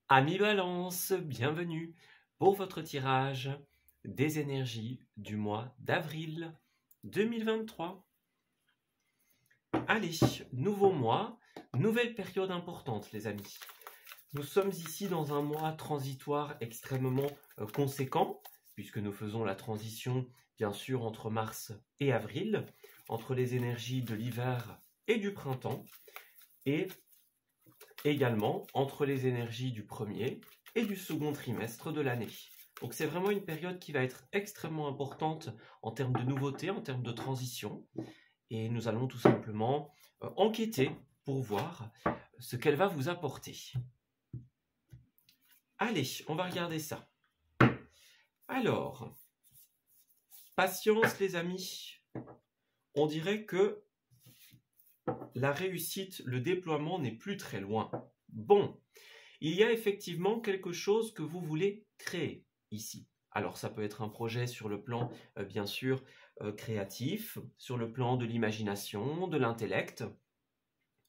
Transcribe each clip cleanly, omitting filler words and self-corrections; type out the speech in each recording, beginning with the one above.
Amis Balance, bienvenue pour votre tirage des énergies du mois d'avril 2023. Allez, nouveau mois, nouvelle période importante les amis. Nous sommes ici dans un mois transitoire extrêmement conséquent, puisque nous faisons la transition bien sûr entre mars et avril, entre les énergies de l'hiver et du printemps, et également entre les énergies du premier et du second trimestre de l'année. Donc c'est vraiment une période qui va être extrêmement importante en termes de nouveautés, en termes de transition. Et nous allons tout simplement enquêter pour voir ce qu'elle va vous apporter. Allez, on va regarder ça. Alors, patience les amis. On dirait que la réussite, le déploiement n'est plus très loin. Bon, il y a effectivement quelque chose que vous voulez créer ici. Alors ça peut être un projet sur le plan, bien sûr, créatif, sur le plan de l'imagination, de l'intellect.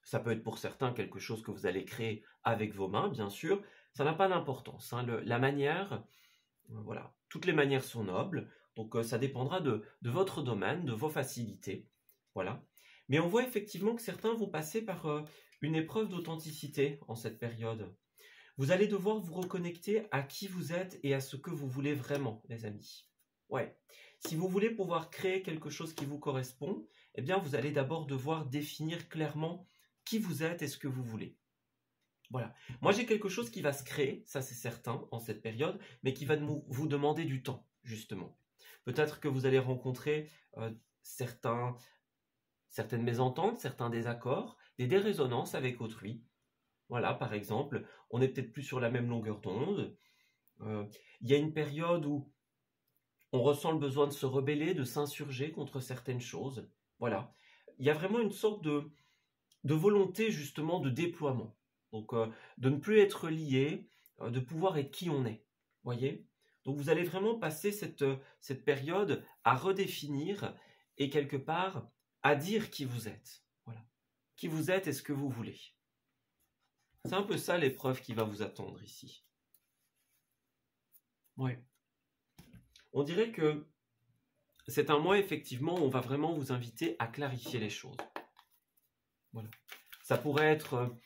Ça peut être pour certains quelque chose que vous allez créer avec vos mains, bien sûr. Ça n'a pas d'importance. Hein. La manière, voilà, toutes les manières sont nobles. Donc ça dépendra de votre domaine, de vos facilités. Voilà. Mais on voit effectivement que certains vont passer par une épreuve d'authenticité en cette période. Vous allez devoir vous reconnecter à qui vous êtes et à ce que vous voulez vraiment, les amis. Ouais. Si vous voulez pouvoir créer quelque chose qui vous correspond, eh bien, vous allez d'abord devoir définir clairement qui vous êtes et ce que vous voulez. Voilà. Moi, j'ai quelque chose qui va se créer, ça c'est certain, en cette période, mais qui va vous demander du temps, justement. Peut-être que vous allez rencontrer certaines mésententes, certains désaccords, des dérésonances avec autrui. Voilà, par exemple, on n'est peut-être plus sur la même longueur d'onde. Il y a une période où on ressent le besoin de se rebeller, de s'insurger contre certaines choses. Voilà. Il y a vraiment une sorte de volonté, justement, de déploiement. Donc, de ne plus être lié, de pouvoir être qui on est. Voyez ? Donc, vous allez vraiment passer cette période à redéfinir et quelque part à dire qui vous êtes. Voilà. Qui vous êtes et ce que vous voulez. C'est un peu ça l'épreuve qui va vous attendre ici. Ouais. On dirait que c'est un mois effectivement où on va vraiment vous inviter à clarifier les choses. Voilà. Ça pourrait être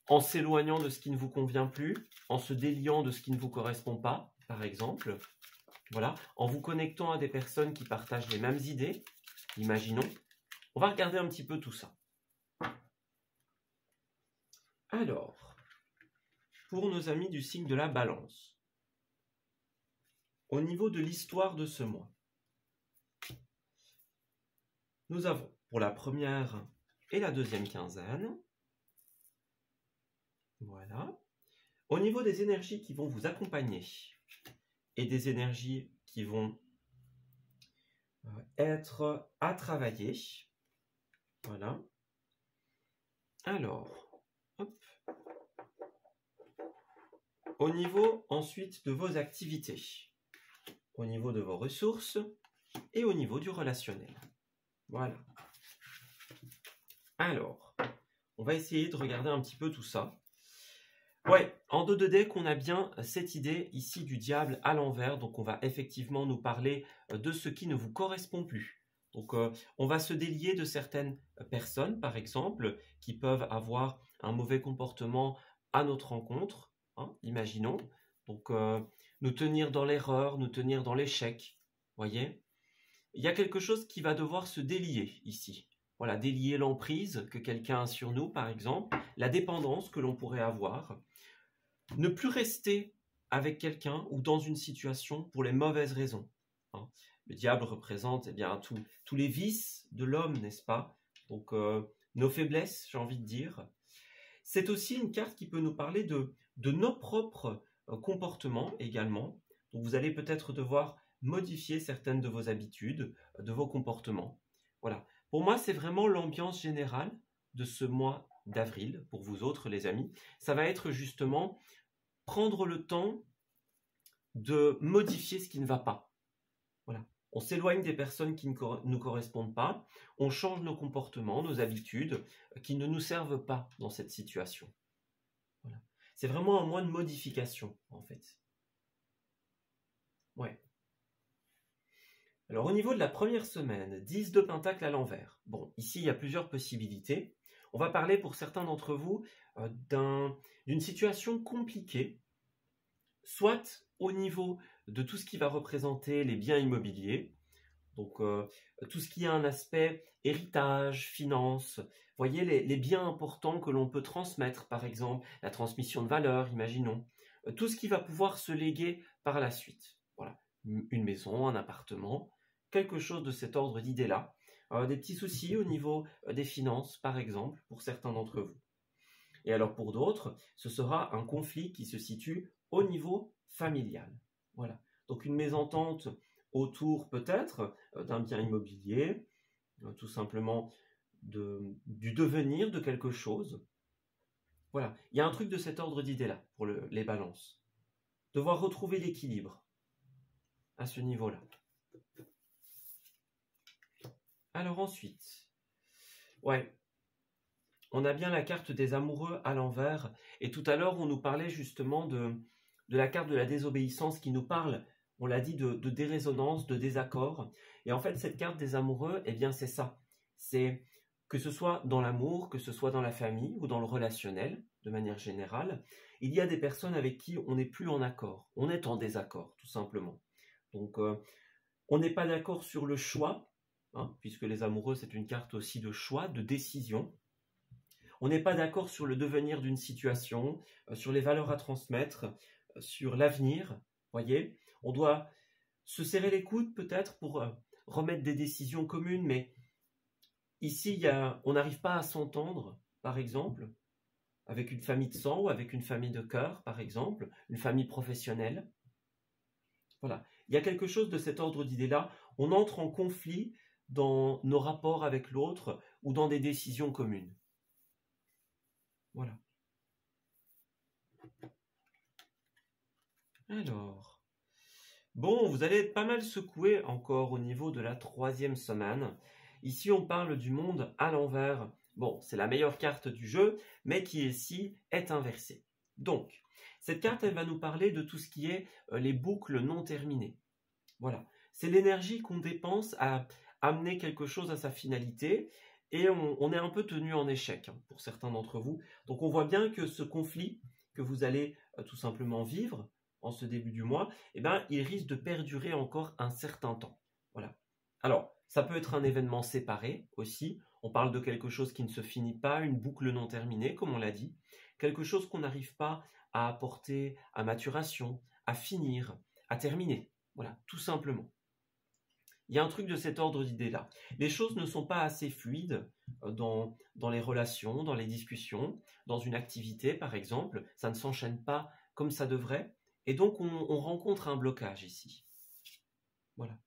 en s'éloignant de ce qui ne vous convient plus, en se déliant de ce qui ne vous correspond pas, par exemple. Voilà. En vous connectant à des personnes qui partagent les mêmes idées, imaginons. On va regarder un petit peu tout ça. Alors, pour nos amis du signe de la Balance, au niveau de l'histoire de ce mois, nous avons pour la première et la deuxième quinzaine, voilà. Au niveau des énergies qui vont vous accompagner et des énergies qui vont être à travailler, voilà. Alors, hop. Au niveau ensuite de vos activités, au niveau de vos ressources et au niveau du relationnel. Voilà. Alors, on va essayer de regarder un petit peu tout ça. Ouais, en 2 deck, on a bien cette idée ici du diable à l'envers. Donc, on va effectivement nous parler de ce qui ne vous correspond plus. Donc, on va se délier de certaines personnes, par exemple, qui peuvent avoir un mauvais comportement à notre rencontre. Hein, imaginons. Donc, nous tenir dans l'erreur, nous tenir dans l'échec. Voyez ? Il y a quelque chose qui va devoir se délier ici. Voilà, délier l'emprise que quelqu'un a sur nous, par exemple, la dépendance que l'on pourrait avoir. Ne plus rester avec quelqu'un ou dans une situation pour les mauvaises raisons. Hein. Le diable représente eh bien, tous les vices de l'homme, n'est-ce pas? Donc, nos faiblesses, j'ai envie de dire. C'est aussi une carte qui peut nous parler de nos propres comportements également. Donc, vous allez peut-être devoir modifier certaines de vos habitudes, de vos comportements. Voilà. Pour moi, c'est vraiment l'ambiance générale de ce mois d'avril, pour vous autres les amis. Ça va être justement prendre le temps de modifier ce qui ne va pas. Voilà. On s'éloigne des personnes qui ne nous correspondent pas, on change nos comportements, nos habitudes, qui ne nous servent pas dans cette situation. Voilà. C'est vraiment un mois de modification, en fait. Ouais. Alors, au niveau de la première semaine, 10 de pentacle à l'envers. Bon, ici, il y a plusieurs possibilités. On va parler pour certains d'entre vous d'une situation compliquée, soit au niveau de tout ce qui va représenter les biens immobiliers, donc tout ce qui a un aspect héritage, finance, voyez les biens importants que l'on peut transmettre, par exemple la transmission de valeur, imaginons, tout ce qui va pouvoir se léguer par la suite. Voilà, une maison, un appartement, quelque chose de cet ordre d'idée-là. Des petits soucis au niveau des finances, par exemple, pour certains d'entre vous. Et alors pour d'autres, ce sera un conflit qui se situe au niveau familial. Voilà, donc une mésentente autour peut-être d'un bien immobilier, tout simplement du devenir de quelque chose. Voilà, il y a un truc de cet ordre d'idée-là pour les balances. Devoir retrouver l'équilibre à ce niveau-là. Alors ensuite, ouais, on a bien la carte des amoureux à l'envers. Et tout à l'heure, on nous parlait justement de la carte de la désobéissance qui nous parle, on l'a dit, de dérésonance, de désaccord. Et en fait, cette carte des amoureux, eh bien, c'est ça. C'est que ce soit dans l'amour, que ce soit dans la famille ou dans le relationnel, de manière générale, il y a des personnes avec qui on n'est plus en accord. On est en désaccord, tout simplement. Donc, on n'est pas d'accord sur le choix, hein, puisque les amoureux, c'est une carte aussi de choix, de décision. On n'est pas d'accord sur le devenir d'une situation, sur les valeurs à transmettre, sur l'avenir, voyez. On doit se serrer les coudes peut-être pour remettre des décisions communes, mais ici, on n'arrive pas à s'entendre, par exemple, avec une famille de sang ou avec une famille de cœur, par exemple, une famille professionnelle. Voilà, il y a quelque chose de cet ordre d'idée-là. On entre en conflit dans nos rapports avec l'autre ou dans des décisions communes. Voilà. Alors, bon, vous allez être pas mal secoué encore au niveau de la 3e semaine. Ici, on parle du monde à l'envers. Bon, c'est la meilleure carte du jeu, mais qui ici est inversée. Donc, cette carte, elle va nous parler de tout ce qui est les boucles non terminées. Voilà, c'est l'énergie qu'on dépense à amener quelque chose à sa finalité, et on est un peu tenu en échec hein, pour certains d'entre vous. Donc on voit bien que ce conflit que vous allez tout simplement vivre en ce début du mois, eh ben, il risque de perdurer encore un certain temps. Voilà. Alors, ça peut être un événement séparé aussi. On parle de quelque chose qui ne se finit pas, une boucle non terminée, comme on l'a dit. Quelque chose qu'on n'arrive pas à apporter à maturation, à finir, à terminer. Voilà, tout simplement. Il y a un truc de cet ordre d'idée-là. Les choses ne sont pas assez fluides dans les relations, dans les discussions, dans une activité par exemple. Ça ne s'enchaîne pas comme ça devrait. Et donc on rencontre un blocage ici. Voilà.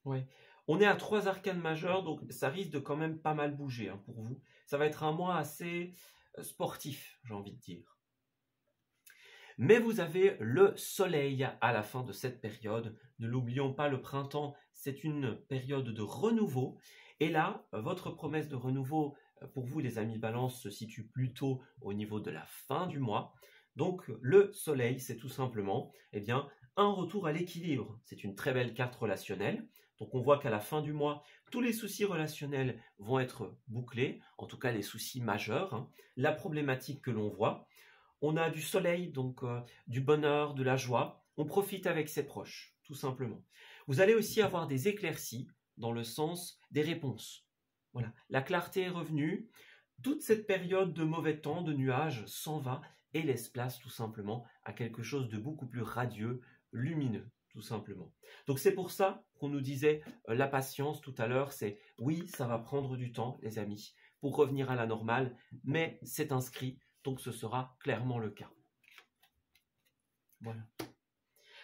Ouais. On est à 3 arcanes majeures, donc ça risque de quand même pas mal bouger hein, pour vous. Ça va être un mois assez sportif, j'ai envie de dire. Mais vous avez le soleil à la fin de cette période. Ne l'oublions pas, le printemps, c'est une période de renouveau. Et là, votre promesse de renouveau, pour vous les amis Balance, se situe plutôt au niveau de la fin du mois. Donc le soleil, c'est tout simplement eh bien, un retour à l'équilibre. C'est une très belle carte relationnelle. Donc on voit qu'à la fin du mois, tous les soucis relationnels vont être bouclés, en tout cas les soucis majeurs. Hein. La problématique que l'on voit, on a du soleil, donc du bonheur, de la joie. On profite avec ses proches, tout simplement. Vous allez aussi avoir des éclaircies dans le sens des réponses. Voilà, la clarté est revenue. Toute cette période de mauvais temps, de nuages, s'en va et laisse place tout simplement à quelque chose de beaucoup plus radieux, lumineux, tout simplement. Donc c'est pour ça qu'on nous disait la patience tout à l'heure, c'est oui, ça va prendre du temps, les amis, pour revenir à la normale, mais c'est inscrit, donc ce sera clairement le cas. Voilà.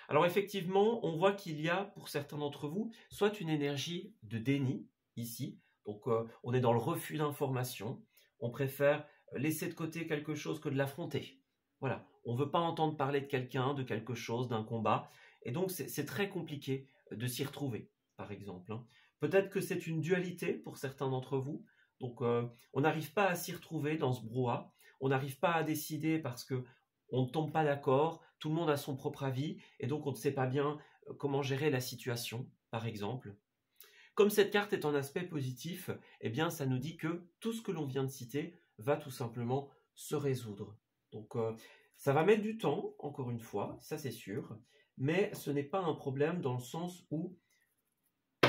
Alors effectivement, on voit qu'il y a, pour certains d'entre vous, soit une énergie de déni, ici, donc on est dans le refus d'information, on préfère laisser de côté quelque chose que de l'affronter. Voilà, on ne veut pas entendre parler de quelqu'un, de quelque chose, d'un combat, et donc c'est très compliqué de s'y retrouver, par exemple. Hein. Peut-être que c'est une dualité pour certains d'entre vous, donc on n'arrive pas à s'y retrouver dans ce brouhaha, on n'arrive pas à décider parce que on ne tombe pas d'accord, tout le monde a son propre avis, et donc on ne sait pas bien comment gérer la situation, par exemple. Comme cette carte est en aspect positif, eh bien ça nous dit que tout ce que l'on vient de citer va tout simplement se résoudre. Donc ça va mettre du temps, encore une fois, ça c'est sûr, mais ce n'est pas un problème dans le sens où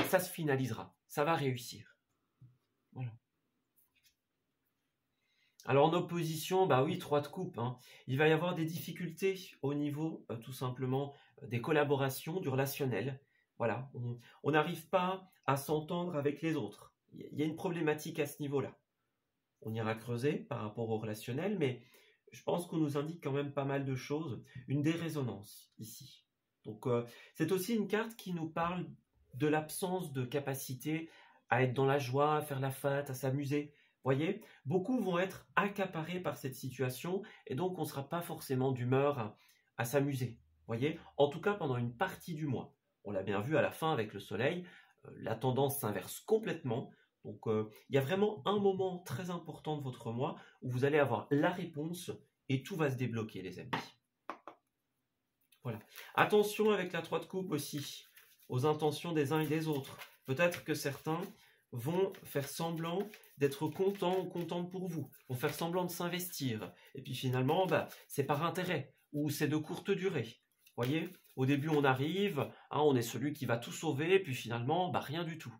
ça se finalisera, ça va réussir. Voilà. Alors en opposition, bah oui, 3 de coupe, hein. Il va y avoir des difficultés au niveau tout simplement des collaborations, du relationnel. Voilà, on n'arrive pas à s'entendre avec les autres. Il y a une problématique à ce niveau-là. On ira creuser par rapport au relationnel, mais je pense qu'on nous indique quand même pas mal de choses. Une dérésonance ici. Donc c'est aussi une carte qui nous parle de l'absence de capacité à être dans la joie, à faire la fête, à s'amuser. Voyez, beaucoup vont être accaparés par cette situation et donc on ne sera pas forcément d'humeur à s'amuser. Voyez, en tout cas pendant une partie du mois. On l'a bien vu à la fin avec le soleil, la tendance s'inverse complètement. Donc il y a vraiment un moment très important de votre mois où vous allez avoir la réponse et tout va se débloquer les amis. Voilà. Attention avec la 3 de coupe aussi, aux intentions des uns et des autres. Peut-être que certains vont faire semblant d'être contents ou contentes pour vous, vont faire semblant de s'investir. Et puis finalement, bah, c'est par intérêt ou c'est de courte durée. Voyez, au début on arrive, hein, on est celui qui va tout sauver, puis finalement, bah, rien du tout.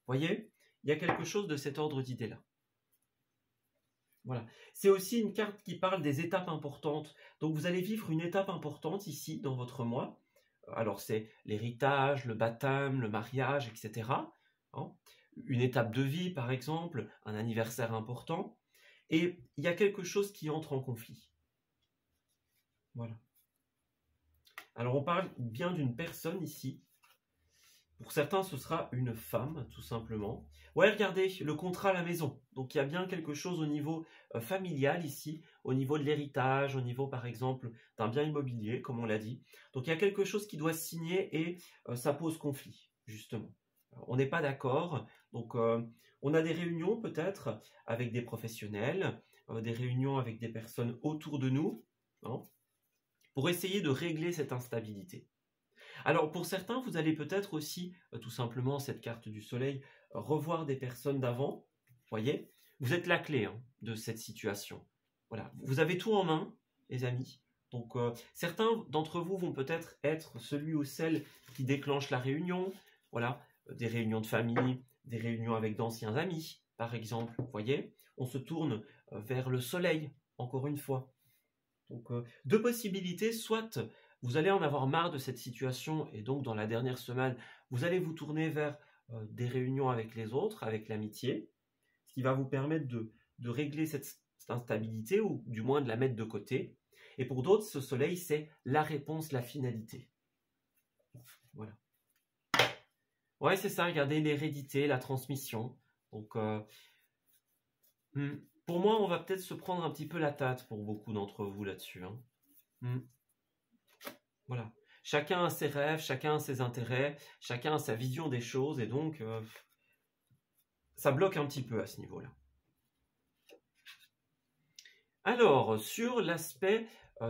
Voyez, il y a quelque chose de cet ordre d'idée-là. Voilà. C'est aussi une carte qui parle des étapes importantes. Donc vous allez vivre une étape importante ici dans votre mois. Alors c'est l'héritage, le baptême, le mariage, etc. Hein, une étape de vie par exemple, un anniversaire important. Et il y a quelque chose qui entre en conflit. Voilà. Alors on parle bien d'une personne ici. Pour certains, ce sera une femme, tout simplement. Ouais, regardez, le contrat à la maison. Donc, il y a bien quelque chose au niveau familial ici, au niveau de l'héritage, au niveau, par exemple, d'un bien immobilier, comme on l'a dit. Donc, il y a quelque chose qui doit se signer et ça pose conflit, justement. On n'est pas d'accord. Donc, on a des réunions, peut-être, avec des professionnels, des réunions avec des personnes autour de nous, hein, pour essayer de régler cette instabilité. Alors pour certains, vous allez peut-être aussi, tout simplement, cette carte du soleil, revoir des personnes d'avant. Voyez, vous êtes la clé hein, de cette situation. Voilà, vous avez tout en main, les amis. Donc certains d'entre vous vont peut-être être celui ou celle qui déclenche la réunion. Voilà, des réunions de famille, des réunions avec d'anciens amis, par exemple. Voyez, on se tourne vers le soleil, encore une fois. Donc deux possibilités, soit vous allez en avoir marre de cette situation et donc dans la dernière semaine, vous allez vous tourner vers des réunions avec les autres, avec l'amitié, ce qui va vous permettre de régler cette instabilité ou du moins de la mettre de côté. Et pour d'autres, ce soleil, c'est la réponse, la finalité. Voilà. Ouais, c'est ça, regardez l'hérédité, la transmission. Donc, pour moi, on va peut-être se prendre un petit peu la tête pour beaucoup d'entre vous là-dessus. Hein. Voilà. Chacun a ses rêves, chacun a ses intérêts, chacun a sa vision des choses et donc ça bloque un petit peu à ce niveau-là. Alors, sur l'aspect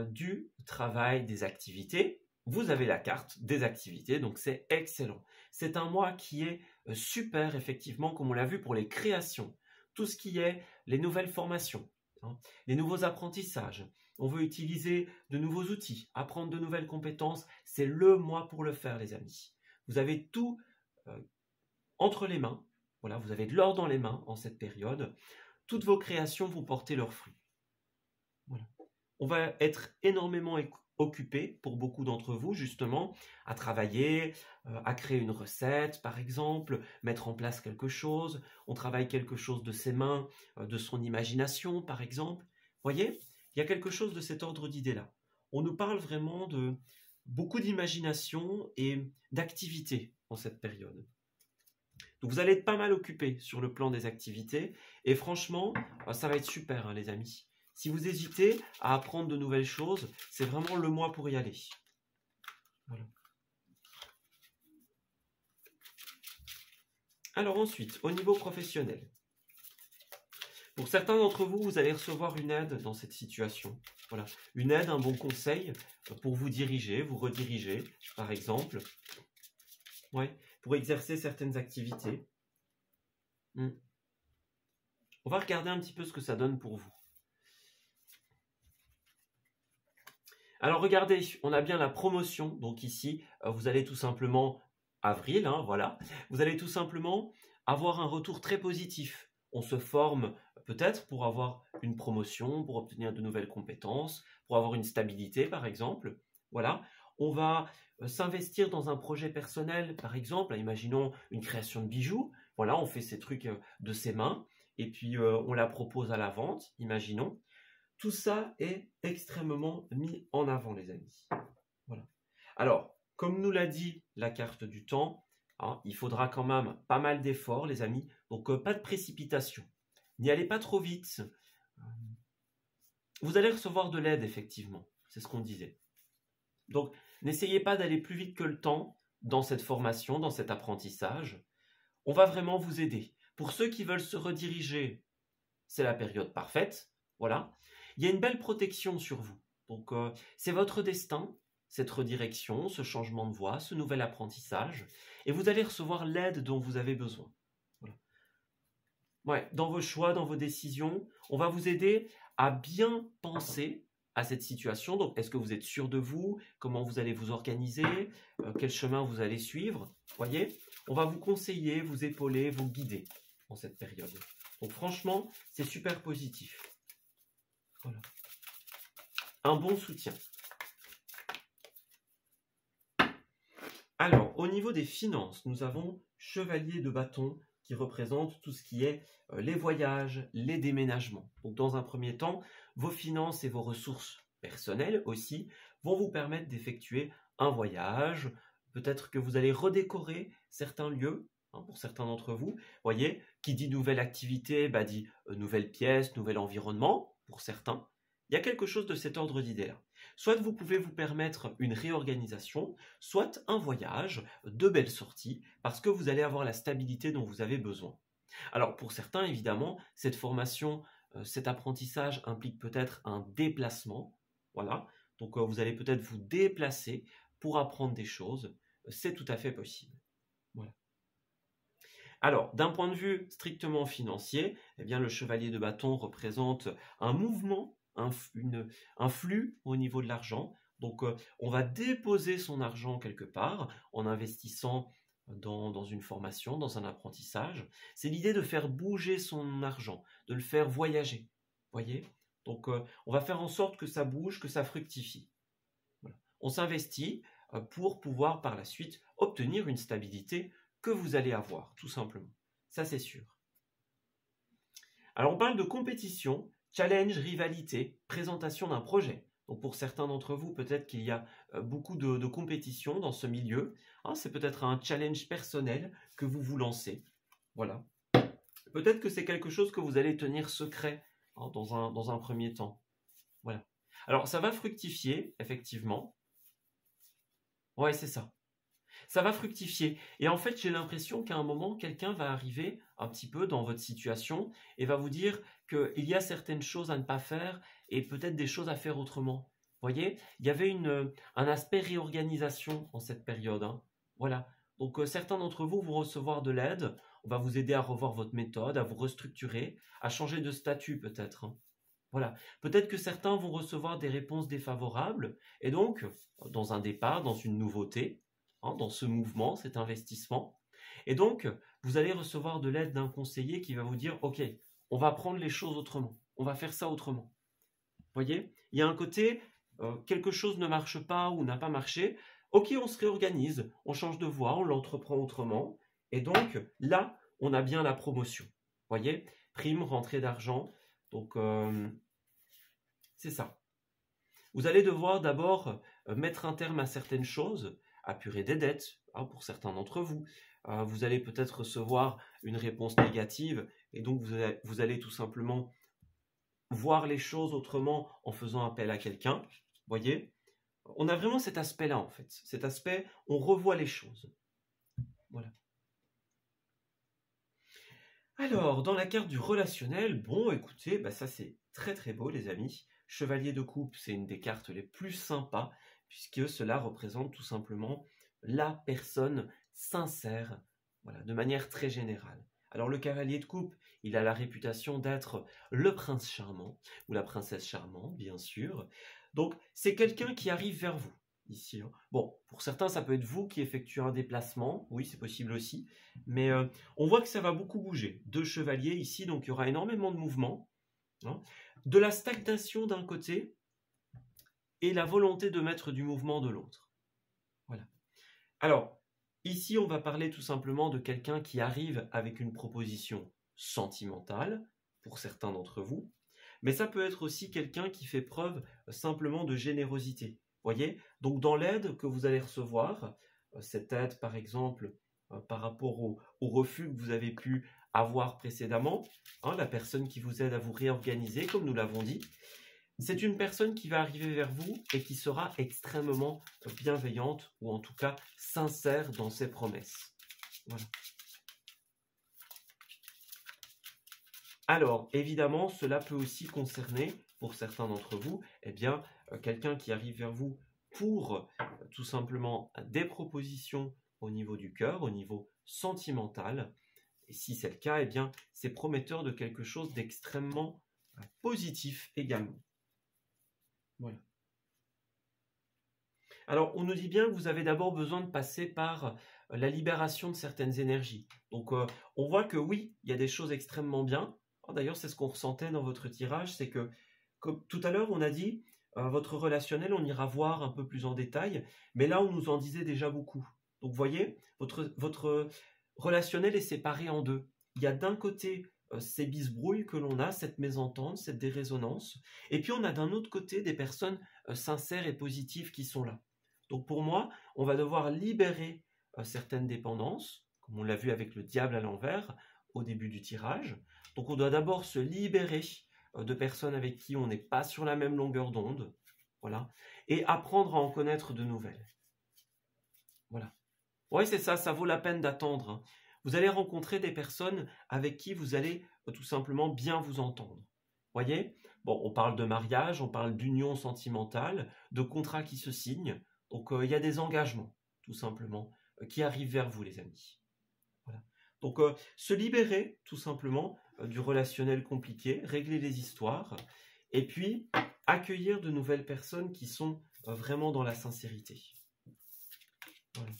du travail, des activités, vous avez la carte des activités, donc c'est excellent. C'est un mois qui est super, effectivement, comme on l'a vu pour les créations. Tout ce qui est les nouvelles formations, hein, les nouveaux apprentissages. On veut utiliser de nouveaux outils, apprendre de nouvelles compétences. C'est le mois pour le faire, les amis. Vous avez tout entre les mains. Voilà, vous avez de l'or dans les mains en cette période. Toutes vos créations vont porter leurs fruits. Voilà. On va être énormément occupé, pour beaucoup d'entre vous, justement, à travailler, à créer une recette, par exemple, mettre en place quelque chose. On travaille quelque chose de ses mains, de son imagination, par exemple. Voyez ? Il y a quelque chose de cet ordre d'idée-là. On nous parle vraiment de beaucoup d'imagination et d'activité en cette période. Donc vous allez être pas mal occupé sur le plan des activités et franchement, ça va être super hein, les amis. Si vous hésitez à apprendre de nouvelles choses, c'est vraiment le mois pour y aller. Voilà. Alors ensuite, au niveau professionnel. Pour certains d'entre vous, vous allez recevoir une aide dans cette situation. Voilà, une aide, un bon conseil pour vous diriger, vous rediriger, par exemple. Ouais, pour exercer certaines activités. On va regarder un petit peu ce que ça donne pour vous. Alors regardez, on a bien la promotion. Donc ici, vous allez tout simplement, avril, hein, voilà, vous allez tout simplement avoir un retour très positif. On se forme peut-être pour avoir une promotion, pour obtenir de nouvelles compétences, pour avoir une stabilité par exemple. Voilà, on va s'investir dans un projet personnel par exemple, imaginons une création de bijoux. Voilà, on fait ces trucs de ses mains et puis on la propose à la vente, imaginons. Tout ça est extrêmement mis en avant, les amis. Voilà. Alors, comme nous l'a dit la carte du temps, hein, il faudra quand même pas mal d'efforts, les amis. Donc, pas de précipitation. N'y allez pas trop vite. Vous allez recevoir de l'aide, effectivement. C'est ce qu'on disait. Donc, n'essayez pas d'aller plus vite que le temps dans cette formation, dans cet apprentissage. On va vraiment vous aider. Pour ceux qui veulent se rediriger, c'est la période parfaite. Voilà. Il y a une belle protection sur vous. Donc, c'est votre destin, cette redirection, ce changement de voie, ce nouvel apprentissage. Et vous allez recevoir l'aide dont vous avez besoin. Voilà. Ouais, dans vos choix, dans vos décisions, on va vous aider à bien penser à cette situation. Donc, est-ce que vous êtes sûr de vous? Comment vous allez vous organiser? Quel chemin vous allez suivre? Voyez, on va vous conseiller, vous épauler, vous guider en cette période. Donc, franchement, c'est super positif. Voilà. Un bon soutien. Alors, au niveau des finances, nous avons chevalier de bâton qui représente tout ce qui est les voyages, les déménagements. Donc, dans un premier temps, vos finances et vos ressources personnelles aussi vont vous permettre d'effectuer un voyage. Peut-être que vous allez redécorer certains lieux, hein, pour certains d'entre vous. Voyez, qui dit nouvelle activité, bah, dit nouvelle pièce, nouvel environnement, pour certains. Il y a quelque chose de cet ordre d'idée-là. Soit vous pouvez vous permettre une réorganisation, soit un voyage, de belles sorties, parce que vous allez avoir la stabilité dont vous avez besoin. Alors pour certains, évidemment, cette formation, cet apprentissage implique peut-être un déplacement. Voilà, donc vous allez peut-être vous déplacer pour apprendre des choses. C'est tout à fait possible. Voilà. Alors, d'un point de vue strictement financier, eh bien, le chevalier de bâton représente un mouvement, un flux au niveau de l'argent. Donc, on va déposer son argent quelque part en investissant dans une formation, dans un apprentissage. C'est l'idée de faire bouger son argent, de le faire voyager. Voyez? Donc, on va faire en sorte que ça bouge, que ça fructifie. Voilà. On s'investit pour pouvoir par la suite obtenir une stabilité que vous allez avoir, tout simplement. Ça, c'est sûr. Alors, on parle de compétition, challenge, rivalité, présentation d'un projet. Donc, pour certains d'entre vous, peut-être qu'il y a beaucoup de compétition dans ce milieu. Hein, c'est peut-être un challenge personnel que vous vous lancez. Voilà. Peut-être que c'est quelque chose que vous allez tenir secret, hein, dans un premier temps. Voilà. Alors, ça va fructifier, effectivement. Ouais, c'est ça. Ça va fructifier. Et en fait, j'ai l'impression qu'à un moment, quelqu'un va arriver un petit peu dans votre situation et va vous dire qu'il y a certaines choses à ne pas faire et peut-être des choses à faire autrement. Vous voyez, il y avait un aspect réorganisation en cette période. Hein. Voilà. Donc, certains d'entre vous vont recevoir de l'aide. On va vous aider à revoir votre méthode, à vous restructurer, à changer de statut peut-être. Hein. Voilà. Peut-être que certains vont recevoir des réponses défavorables et donc, dans un départ, dans une nouveauté, dans ce mouvement, cet investissement. Et donc, vous allez recevoir de l'aide d'un conseiller qui va vous dire « Ok, on va prendre les choses autrement, on va faire ça autrement. » Vous voyez, il y a un côté, quelque chose ne marche pas ou n'a pas marché, ok, on se réorganise, on change de voie, on l'entreprend autrement. Et donc, là, on a bien la promotion. Vous voyez, prime, rentrée d'argent. Donc, c'est ça. Vous allez devoir d'abord mettre un terme à certaines choses, apurer des dettes, hein, pour certains d'entre vous. Vous allez peut-être recevoir une réponse négative et donc vous allez tout simplement voir les choses autrement en faisant appel à quelqu'un. Voyez, on a vraiment cet aspect-là en fait. Cet aspect, on revoit les choses. Voilà. Alors, dans la carte du relationnel, bon, écoutez, bah ça c'est très très beau les amis. Chevalier de coupe, c'est une des cartes les plus sympas, puisque cela représente tout simplement la personne sincère, voilà, de manière très générale. Alors le cavalier de coupe, il a la réputation d'être le prince charmant, ou la princesse charmante, bien sûr. Donc c'est quelqu'un qui arrive vers vous, ici, hein. Bon, pour certains, ça peut être vous qui effectuez un déplacement, oui, c'est possible aussi, mais on voit que ça va beaucoup bouger. Deux chevaliers ici, donc il y aura énormément de mouvements, hein. De la stagnation d'un côté et la volonté de mettre du mouvement de l'autre. Voilà. Alors, ici, on va parler tout simplement de quelqu'un qui arrive avec une proposition sentimentale, pour certains d'entre vous, mais ça peut être aussi quelqu'un qui fait preuve simplement de générosité. Voyez? Donc, dans l'aide que vous allez recevoir, cette aide, par exemple, par rapport au refus que vous avez pu avoir précédemment, hein, la personne qui vous aide à vous réorganiser, comme nous l'avons dit, c'est une personne qui va arriver vers vous et qui sera extrêmement bienveillante ou en tout cas sincère dans ses promesses. Voilà. Alors, évidemment, cela peut aussi concerner, pour certains d'entre vous, eh bien, quelqu'un qui arrive vers vous pour tout simplement des propositions au niveau du cœur, au niveau sentimental. Et si c'est le cas, eh bien, c'est prometteur de quelque chose d'extrêmement positif également. Voilà. Alors, on nous dit bien que vous avez d'abord besoin de passer par la libération de certaines énergies. Donc, on voit que oui, il y a des choses extrêmement bien. D'ailleurs, c'est ce qu'on ressentait dans votre tirage, c'est que, comme tout à l'heure, on a dit, votre relationnel, on ira voir un peu plus en détail, mais là, on nous en disait déjà beaucoup. Donc, vous voyez, votre relationnel est séparé en deux. Il y a d'un côté ces bisbrouilles que l'on a, cette mésentente, cette dérésonance, et puis on a d'un autre côté des personnes sincères et positives qui sont là. Donc pour moi, on va devoir libérer certaines dépendances, comme on l'a vu avec le diable à l'envers au début du tirage. Donc on doit d'abord se libérer de personnes avec qui on n'est pas sur la même longueur d'onde, voilà, et apprendre à en connaître de nouvelles. Voilà. Oui, c'est ça, ça vaut la peine d'attendre, hein. Vous allez rencontrer des personnes avec qui vous allez tout simplement bien vous entendre. Voyez? Bon, on parle de mariage, on parle d'union sentimentale, de contrats qui se signent. Donc, il y a des engagements, tout simplement, qui arrivent vers vous, les amis. Voilà. Donc, se libérer, tout simplement, du relationnel compliqué, régler les histoires, et puis accueillir de nouvelles personnes qui sont vraiment dans la sincérité. Voilà.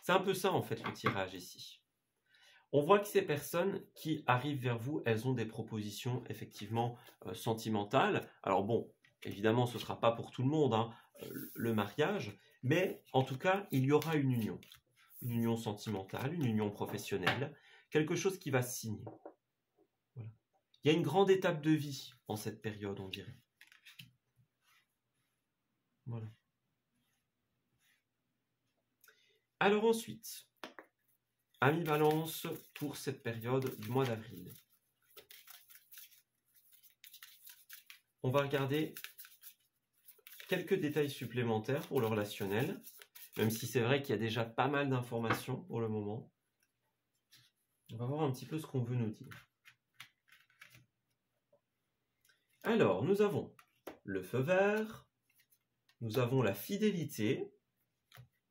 C'est un peu ça, en fait, le tirage ici. On voit que ces personnes qui arrivent vers vous, elles ont des propositions, effectivement, sentimentales. Alors bon, évidemment, ce ne sera pas pour tout le monde, hein, le mariage, mais en tout cas, il y aura une union sentimentale, une union professionnelle, quelque chose qui va se signer. Voilà. Il y a une grande étape de vie en cette période, on dirait. Voilà. Alors ensuite, Amis Balance pour cette période du mois d'avril. On va regarder quelques détails supplémentaires pour le relationnel, même si c'est vrai qu'il y a déjà pas mal d'informations pour le moment. On va voir un petit peu ce qu'on veut nous dire. Alors, nous avons le feu vert, nous avons la fidélité,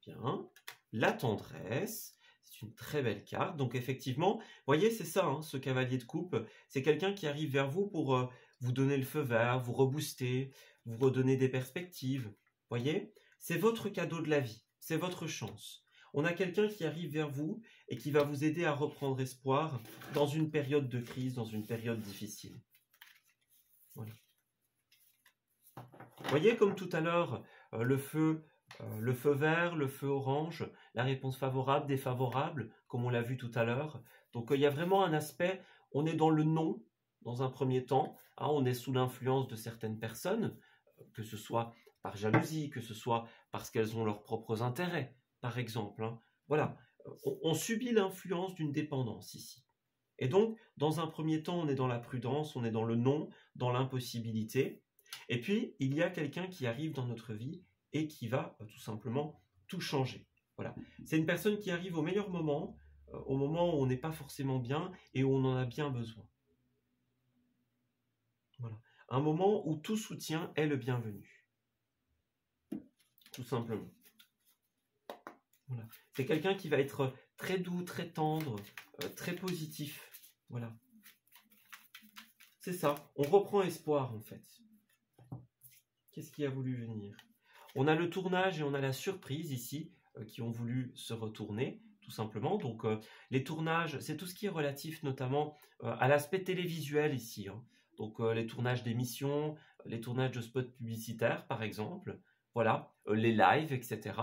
bien, la tendresse. C'est une très belle carte. Donc effectivement, vous voyez, c'est ça, hein, ce cavalier de coupe. C'est quelqu'un qui arrive vers vous pour vous donner le feu vert, vous rebooster, vous redonner des perspectives. Vous voyez, c'est votre cadeau de la vie, c'est votre chance. On a quelqu'un qui arrive vers vous et qui va vous aider à reprendre espoir dans une période de crise, dans une période difficile. Voilà. Vous voyez, comme tout à l'heure, le feu vert, le feu orange, la réponse favorable, défavorable, comme on l'a vu tout à l'heure. Donc il y a vraiment un aspect, on est dans le non, dans un premier temps, hein, on est sous l'influence de certaines personnes, que ce soit par jalousie, que ce soit parce qu'elles ont leurs propres intérêts, par exemple, hein. Voilà, on subit l'influence d'une dépendance ici. Et donc, dans un premier temps, on est dans la prudence, on est dans le non, dans l'impossibilité. Et puis, il y a quelqu'un qui arrive dans notre vie et qui va tout simplement tout changer. Voilà. C'est une personne qui arrive au meilleur moment, au moment où on n'est pas forcément bien et où on en a bien besoin. Voilà. Un moment où tout soutien est le bienvenu. Tout simplement. Voilà. C'est quelqu'un qui va être très doux, très tendre, très positif. Voilà. C'est ça. On reprend espoir en fait. Qu'est-ce qui a voulu venir? On a le tournage et on a la surprise ici qui ont voulu se retourner, tout simplement. Donc les tournages, c'est tout ce qui est relatif notamment à l'aspect télévisuel ici. Hein. Donc les tournages d'émissions, les tournages de spots publicitaires par exemple, voilà, les lives, etc.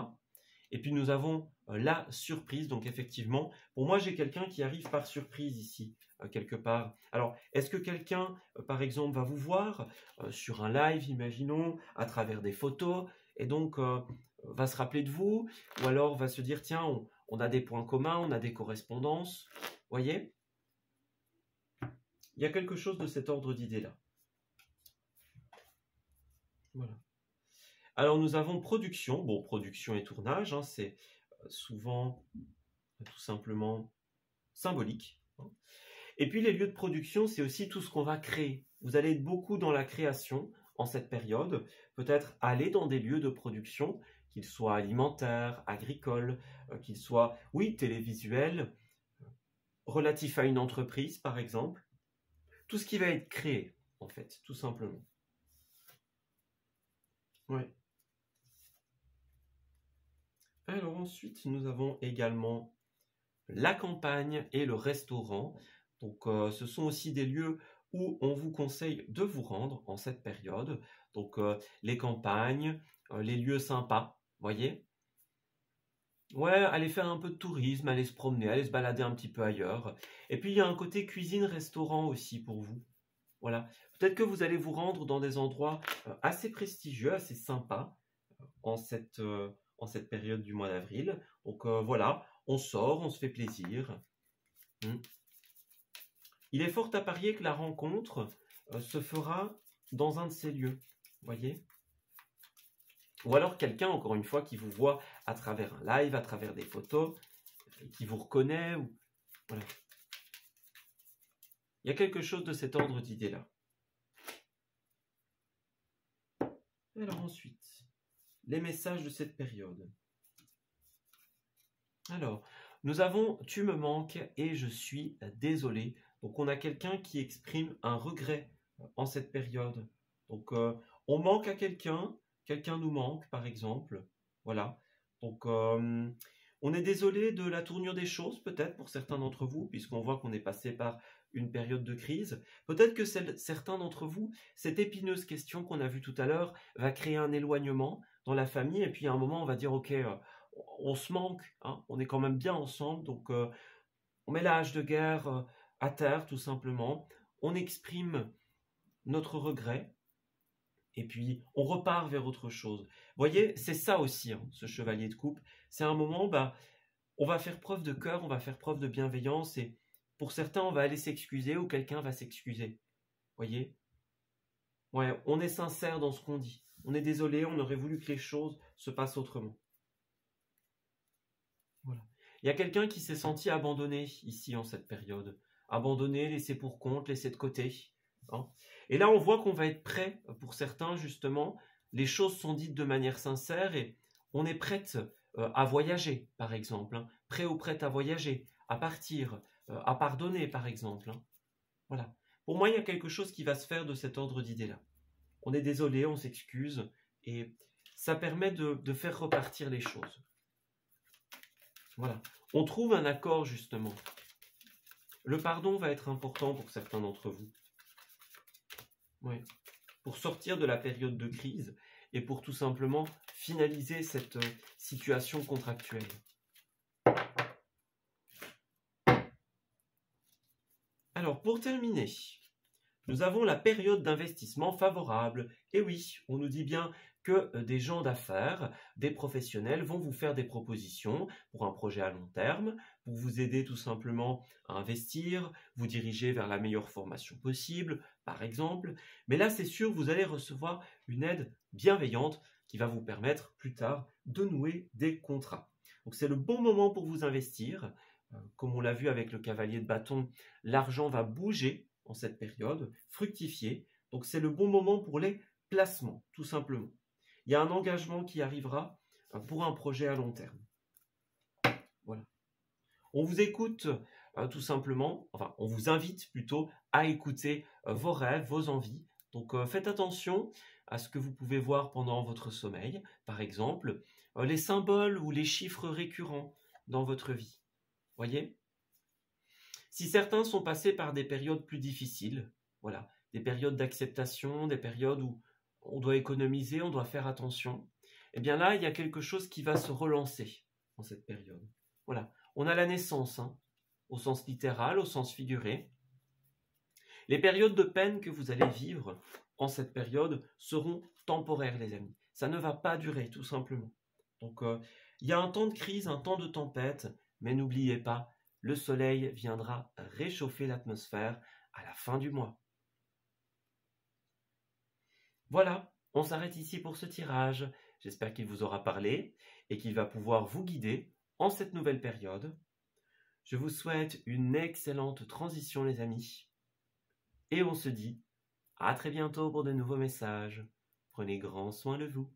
Et puis nous avons la surprise, donc effectivement, pour moi j'ai quelqu'un qui arrive par surprise ici, quelque part. Alors, est-ce que quelqu'un, par exemple, va vous voir sur un live, imaginons, à travers des photos, et donc va se rappeler de vous, ou alors va se dire, tiens, on a des points communs, on a des correspondances, voyez? Il y a quelque chose de cet ordre d'idée-là. Voilà. Alors nous avons production, bon, production et tournage, hein, c'est souvent tout simplement symbolique. Hein. Et puis les lieux de production, c'est aussi tout ce qu'on va créer. Vous allez être beaucoup dans la création en cette période, peut-être aller dans des lieux de production, qu'ils soient alimentaires, agricoles, qu'ils soient, oui, télévisuels, relatifs à une entreprise par exemple. Tout ce qui va être créé, en fait, tout simplement. Ouais. Alors ensuite, nous avons également la campagne et le restaurant. Donc ce sont aussi des lieux où on vous conseille de vous rendre en cette période. Donc les campagnes, les lieux sympas, voyez? Ouais, aller faire un peu de tourisme, aller se promener, aller se balader un petit peu ailleurs. Et puis il y a un côté cuisine-restaurant aussi pour vous. Voilà. Peut-être que vous allez vous rendre dans des endroits assez prestigieux, assez sympas en cette période du mois d'avril. Donc voilà, on sort, on se fait plaisir. Il est fort à parier que la rencontre se fera dans un de ces lieux, voyez? Ou alors quelqu'un, encore une fois, qui vous voit à travers un live, à travers des photos, qui vous reconnaît. Ou... Voilà. Il y a quelque chose de cet ordre d'idée-là. Alors ensuite, les messages de cette période. Alors, nous avons « tu me manques et je suis désolé ». Donc on a quelqu'un qui exprime un regret en cette période. Donc on manque à quelqu'un, quelqu'un nous manque par exemple. Voilà. Donc on est désolé de la tournure des choses peut-être pour certains d'entre vous, puisqu'on voit qu'on est passé par une période de crise. Peut-être que certains d'entre vous, cette épineuse question qu'on a vue tout à l'heure va créer un éloignement dans la famille, et puis à un moment on va dire ok, on se manque, hein, on est quand même bien ensemble, donc on met la hache de guerre à terre tout simplement, on exprime notre regret, et puis on repart vers autre chose. Vous voyez, c'est ça aussi, hein, ce chevalier de coupe, c'est un moment, on va faire preuve de cœur, on va faire preuve de bienveillance, et pour certains, on va aller s'excuser, ou quelqu'un va s'excuser. Voyez? Ouais, on est sincère dans ce qu'on dit. On est désolé, on aurait voulu que les choses se passent autrement. Voilà. Il y a quelqu'un qui s'est senti abandonné ici en cette période. Abandonné, laissé pour compte, laissé de côté. Hein. Et là, on voit qu'on va être prêt pour certains, justement. Les choses sont dites de manière sincère et on est prête à voyager, par exemple. Hein. Prêt ou prête à voyager, à partir, à pardonner, par exemple. Hein. Voilà. Pour moi, il y a quelque chose qui va se faire de cet ordre d'idées-là. On est désolé, on s'excuse et ça permet de faire repartir les choses. Voilà. On trouve un accord, justement. Le pardon va être important pour certains d'entre vous. Oui. Pour sortir de la période de crise et pour tout simplement finaliser cette situation contractuelle. Alors, pour terminer, nous avons la période d'investissement favorable. Et oui, on nous dit bien que des gens d'affaires, des professionnels vont vous faire des propositions pour un projet à long terme, pour vous aider tout simplement à investir, vous diriger vers la meilleure formation possible, par exemple. Mais là, c'est sûr, vous allez recevoir une aide bienveillante qui va vous permettre plus tard de nouer des contrats. Donc c'est le bon moment pour vous investir. Comme on l'a vu avec le cavalier de bâton, l'argent va bouger en cette période, fructifier. Donc c'est le bon moment pour les placements, tout simplement. Il y a un engagement qui arrivera pour un projet à long terme. Voilà. On vous écoute tout simplement, enfin on vous invite plutôt à écouter vos rêves, vos envies. Donc faites attention à ce que vous pouvez voir pendant votre sommeil. Par exemple, les symboles ou les chiffres récurrents dans votre vie. Voyez ? Si certains sont passés par des périodes plus difficiles, voilà, des périodes d'acceptation, des périodes où on doit économiser, on doit faire attention, eh bien là, il y a quelque chose qui va se relancer en cette période. Voilà, on a la naissance, hein, au sens littéral, au sens figuré. Les périodes de peine que vous allez vivre en cette période seront temporaires, les amis. Ça ne va pas durer, tout simplement. Donc, il y a un temps de crise, un temps de tempête, mais n'oubliez pas, le soleil viendra réchauffer l'atmosphère à la fin du mois. Voilà, on s'arrête ici pour ce tirage. J'espère qu'il vous aura parlé et qu'il va pouvoir vous guider en cette nouvelle période. Je vous souhaite une excellente transition, les amis. Et on se dit à très bientôt pour de nouveaux messages. Prenez grand soin de vous.